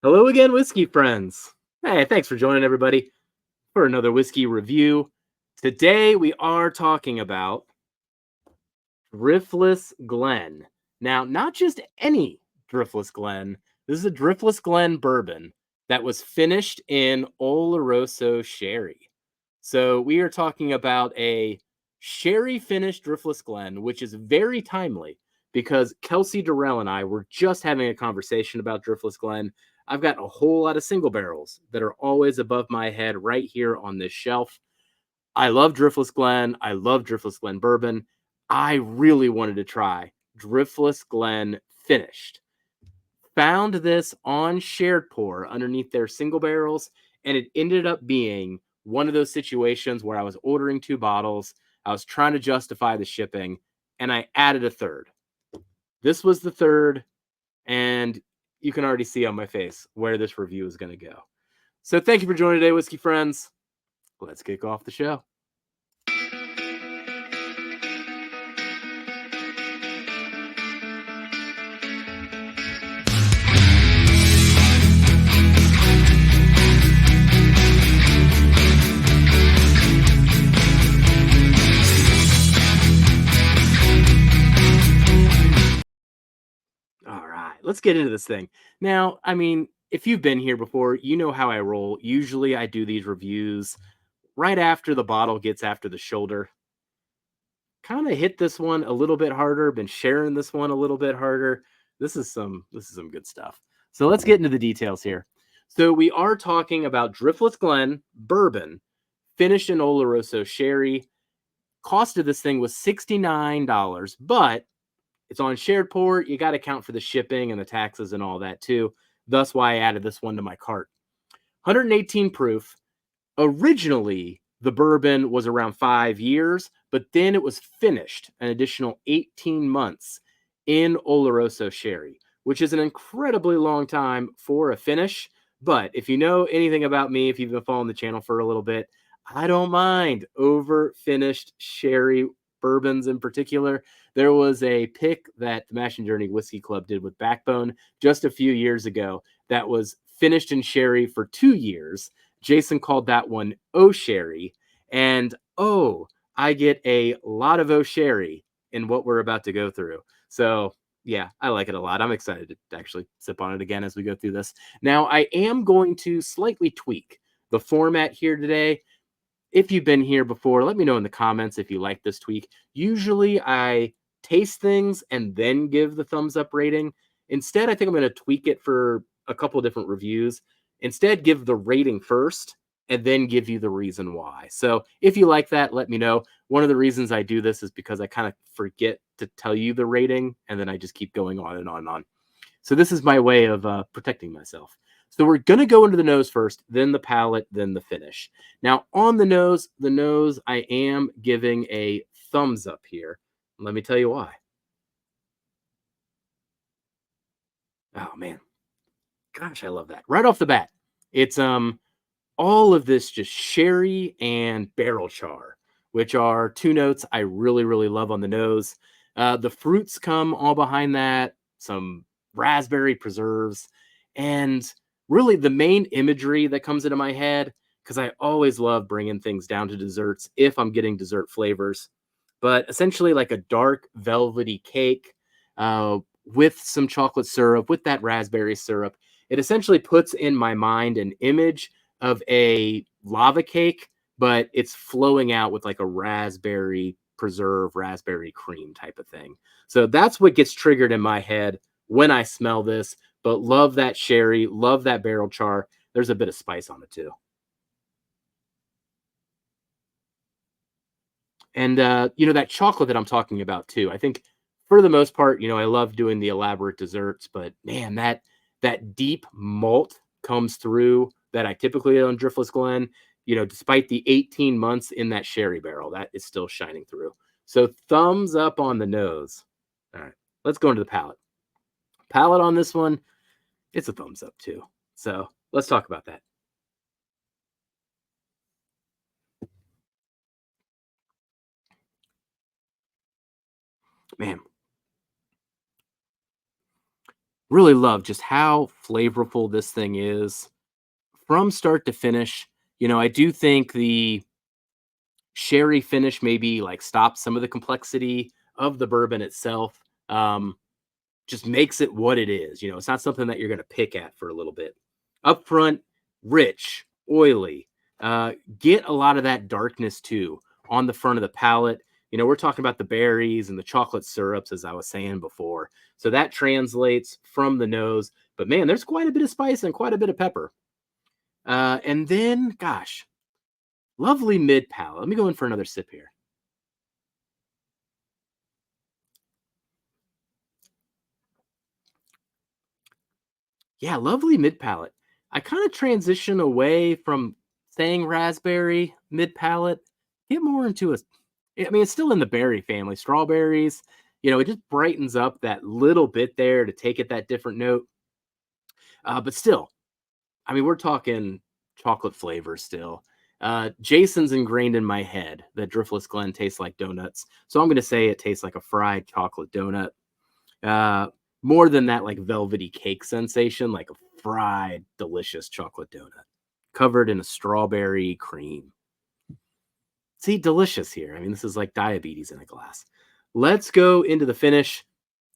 Hello again, whiskey friends. Hey, thanks for joining everybody for another whiskey review. Today we are talking about Driftless Glen. Now, not just any Driftless Glen. This is a Driftless Glen bourbon that was finished in Oloroso Sherry. So we are talking about a sherry finished Driftless Glen, which is very timely because Kelsey Durrell and I were just having a conversation about Driftless Glen. I've got a whole lot of single barrels that are always above my head right here on this shelf. I love Driftless Glen. I love Driftless Glen bourbon. I really wanted to try Driftless Glen Finished. Found this on shared pour underneath their single barrels, and it ended up being one of those situations where I was ordering two bottles. I was trying to justify the shipping, and I added a third. This was the third, and you can already see on my face where this review is going to go. So thank you for joining today, whiskey friends. Let's kick off the show. All right, let's get into this thing. Now, if you've been here before, you know how I roll. Usually I do these reviews right after the bottle gets after the shoulder. Kind of hit this one a little bit harder, been sharing this one a little bit harder. This is some good stuff. So let's get into the details here. So we are talking about Driftless Glen bourbon, finished in Oloroso Sherry. Cost of this thing was $69, but it's on shared port. You got to count for the shipping and the taxes and all that too. Thus why I added this one to my cart. 118 proof. Originally, the bourbon was around 5 years, but then it was finished an additional 18 months in Oloroso Sherry, which is an incredibly long time for a finish. But if you know anything about me, if you've been following the channel for a little bit, I don't mind over finished sherry bourbons in particular. There was a pick that the Mash and Journey Whiskey Club did with Backbone just a few years ago that was finished in sherry for 2 years. Jason called that one O Sherry. And I get a lot of O Sherry in what we're about to go through. So, yeah, I like it a lot. I'm excited to actually sip on it again as we go through this. Now, I am going to slightly tweak the format here today. If you've been here before, let me know in the comments if you like this tweak. Usually I taste things and then give the thumbs up rating. Instead, I think I'm going to tweak it for a couple different reviews. Instead, give the rating first and then give you the reason why. So if you like that, let me know. One of the reasons I do this is because I kind of forget to tell you the rating and then I just keep going on and on and on. So this is my way of protecting myself. So we're going to go into the nose first, then the palate, then the finish. Now on the nose, I am giving a thumbs up here. Let me tell you why. Oh man, gosh, I love that. Right off the bat, it's all of this just sherry and barrel char, which are two notes I really, really love on the nose. The fruits come all behind that, some raspberry preserves, and really the main imagery that comes into my head, because I always love bringing things down to desserts if I'm getting dessert flavors, but essentially like a dark velvety cake with some chocolate syrup, with that raspberry syrup. It essentially puts in my mind an image of a lava cake, but it's flowing out with like a raspberry preserve, raspberry cream type of thing. So that's what gets triggered in my head when I smell this. But love that sherry, love that barrel char. There's a bit of spice on it too. And that chocolate that I'm talking about too. I think for the most part, I love doing the elaborate desserts, but man, that deep malt comes through that I typically get on Driftless Glen. Despite the 18 months in that sherry barrel, that is still shining through. So thumbs up on the nose. All right, let's go into the palate. Palate on this one, it's a thumbs up too. So let's talk about that. Man, Really love just how flavorful this thing is from start to finish. I do think the sherry finish maybe like stops some of the complexity of the bourbon itself. Um, just makes it what it is. It's not something that you're going to pick at for a little bit. Up front, rich, oily. Uh, get a lot of that darkness too on the front of the palate. We're talking about the berries and the chocolate syrups, as I was saying before. So that translates from the nose. But man, there's quite a bit of spice and quite a bit of pepper. And then, gosh, lovely mid palate. Let me go in for another sip here. Yeah, lovely mid palate. I kind of transition away from saying raspberry mid palate, get more into I mean, it's still in the berry family, strawberries. It just brightens up that little bit there to take it that different note. But still, I mean, we're talking chocolate flavor still. Jason's ingrained in my head that Driftless Glen tastes like donuts. So I'm going to say it tastes like a fried chocolate donut. Uh, More than that, like velvety cake sensation, like a fried, delicious chocolate donut covered in a strawberry cream. See, delicious here. I mean, this is like diabetes in a glass. Let's go into the finish.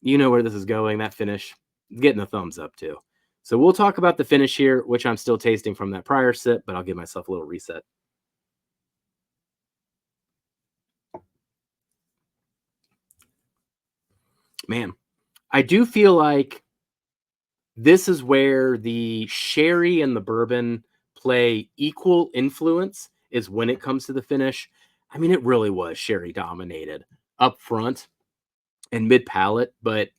You know where this is going. That finish, getting a thumbs up too. So we'll talk about the finish here, which I'm still tasting from that prior sip, but I'll give myself a little reset. Man, I do feel like this is where the sherry and the bourbon play equal influence is when it comes to the finish. I mean, it really was sherry dominated up front and mid palate, but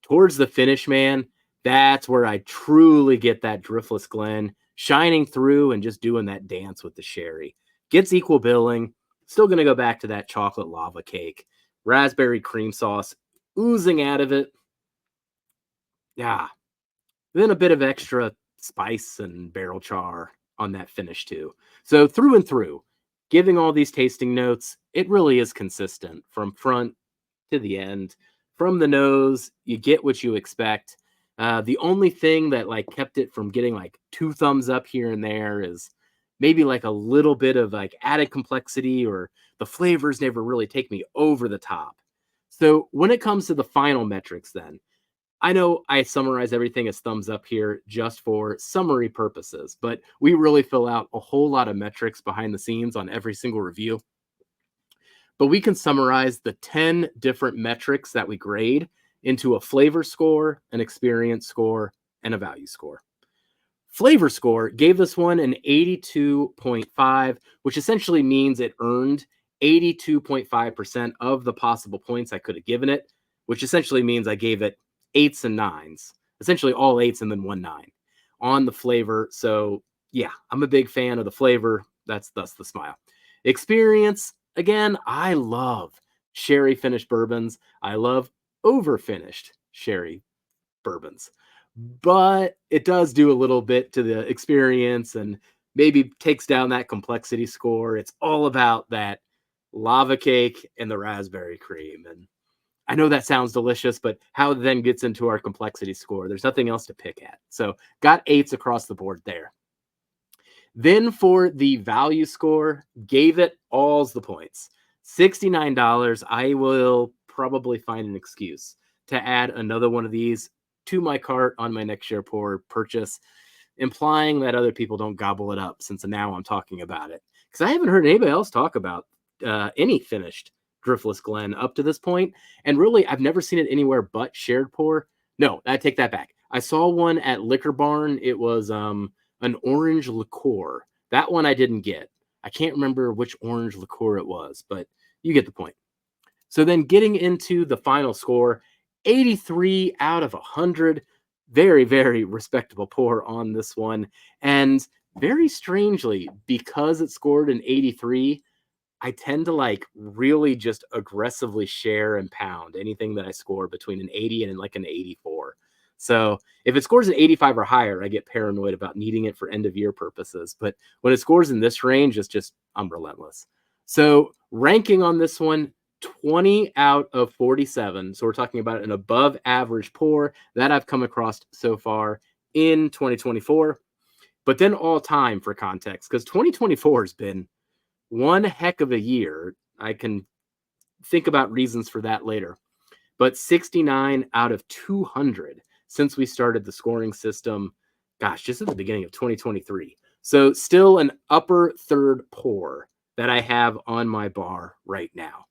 towards the finish, man, that's where I truly get that Driftless Glen shining through and just doing that dance with the sherry. Gets equal billing. Still going to go back to that chocolate lava cake, raspberry cream sauce oozing out of it. Yeah, then a bit of extra spice and barrel char on that finish too. So through and through, giving all these tasting notes, it really is consistent from front to the end. From the nose, you get what you expect. The only thing that like kept it from getting like two thumbs up here and there is maybe like a little bit of like added complexity, or the flavors never really take me over the top. So when it comes to the final metrics, then I know I summarize everything as thumbs up here just for summary purposes, but we really fill out a whole lot of metrics behind the scenes on every single review. But we can summarize the 10 different metrics that we grade into a flavor score, an experience score, and a value score. Flavor score gave this one an 82.5, which essentially means it earned 82.5% of the possible points I could have given it, which essentially means I gave it eights and nines, essentially all eights and then one nine on the flavor. So, yeah, I'm a big fan of the flavor. That's thus the smile. Experience, again, I love sherry finished bourbons. I love over finished sherry bourbons, but it does do a little bit to the experience and maybe takes down that complexity score. It's all about that lava cake and the raspberry cream. And I know that sounds delicious, but how it then gets into our complexity score? There's nothing else to pick at. So got eights across the board there. Then for the value score, gave it alls the points. $69. I will probably find an excuse to add another one of these to my cart on my next share pour purchase, implying that other people don't gobble it up since now I'm talking about it. Because I haven't heard anybody else talk about any finished Driftless Glen up to this point. And really, I've never seen it anywhere but shared pour. No, I take that back. I saw one at Liquor Barn. It was an orange liqueur. That one I didn't get. I can't remember which orange liqueur it was, but you get the point. So then getting into the final score, 83 out of 100. Very, very respectable pour on this one. And very strangely, because it scored an 83, I tend to like really just aggressively share and pound anything that I score between an 80 and like an 84. So if it scores an 85 or higher, I get paranoid about needing it for end of year purposes. But when it scores in this range, it's just, I'm relentless. So ranking on this one, 20 out of 47. So we're talking about an above average pour that I've come across so far in 2024. But then all time for context, because 2024 has been one heck of a year. I can think about reasons for that later. But 69 out of 200 since we started the scoring system, gosh, just at the beginning of 2023. So still an upper third pour that I have on my bar right now.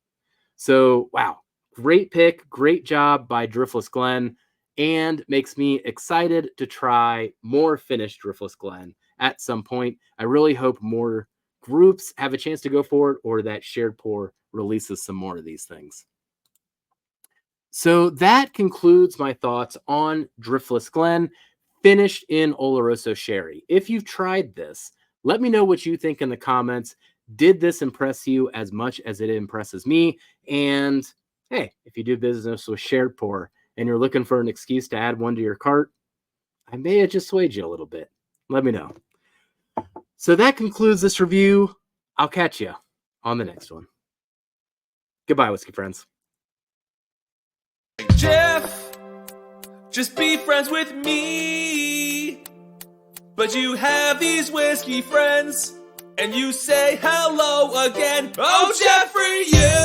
So, wow, great pick. Great job by Driftless Glen, and makes me excited to try more finished Driftless Glen at some point. I really hope more groups have a chance to go for it, or that Shared Pour releases some more of these things. So that concludes my thoughts on Driftless Glen, finished in Oloroso Sherry. If you've tried this, let me know what you think in the comments. Did this impress you as much as it impresses me? And hey, if you do business with Shared Pour and you're looking for an excuse to add one to your cart, I may have just swayed you a little bit. Let me know. So that concludes this review. I'll catch you on the next one. Goodbye, whiskey friends. Jeff, just be friends with me. But you have these whiskey friends, and you say hello again. Oh, Jeffrey, you